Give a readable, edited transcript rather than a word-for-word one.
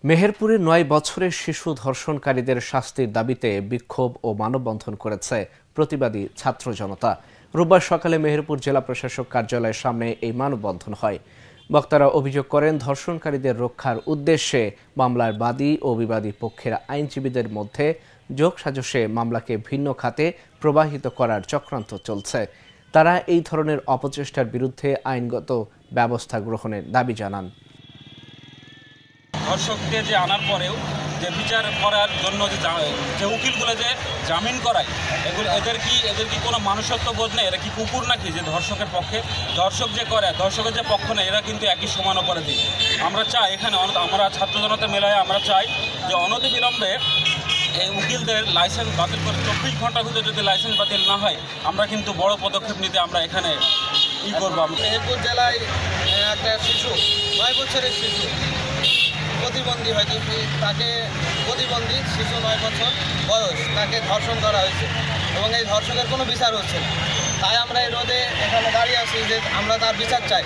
মেহেরপুরে ৯ বছরের শিশু ধর্ষণকারীদের শাস্তির দাবিতে বিক্ষোভ ও মানববন্ধন করেছে প্রতিবাদী ছাত্র জনতা। রোববার সকালে মেহেরপুর জেলা প্রশাসক কার্যালয়ের সামনে এই মানববন্ধন হয়। বক্তারা অভিযোগ করেন, ধর্ষণকারীদের রক্ষার উদ্দেশ্যে মামলার বাদী ও বিবাদী পক্ষের আইনজীবীদের মধ্যে যোগসাজশে মামলাকে ভিন্ন খাতে প্রবাহিত করার চক্রান্ত চলছে। তারা এই ধরনের অপচেষ্টার বিরুদ্ধে আইনগত ব্যবস্থা গ্রহণের দাবি জানান। ধর্ষককে যে আনার পরেও যে বিচার করার জন্য যে উকিলগুলো যে জামিন করায়, এদের কি কোনো মানুষত্ব বোধ নেই? এরা কি কুকুর নাকি যে ধর্ষকের পক্ষে? ধর্ষক যে করে, ধর্ষকের যে পক্ষ নেই, এরা কিন্তু একই সমান অপরাধী। আমরা চাই এখানে আমরা ছাত্র জনতা মেলায় আমরা চাই যে অনতিবিলম্বে এই উকিলদের লাইসেন্স বাতিল করে 24 ঘন্টার ভিতরে যদি লাইসেন্স বাতিল না হয়, আমরা কিন্তু বড় পদক্ষেপ নিতে আমরা এখানে করবো। মেহেরপুর জেলায় একটা শিশু, 9 বছরের শিশু প্রতিবন্ধী, হয়তো তাকে প্রতিবন্ধী শিশু 9 বছর বয়স, তাকে ধর্ষণ করা হয়েছে এবং এই ধর্ষকের কোনো বিচার হচ্ছে না। তাই আমরা এই রোদে এখানে দাঁড়িয়ে আছি যে আমরা তার বিচার চাই।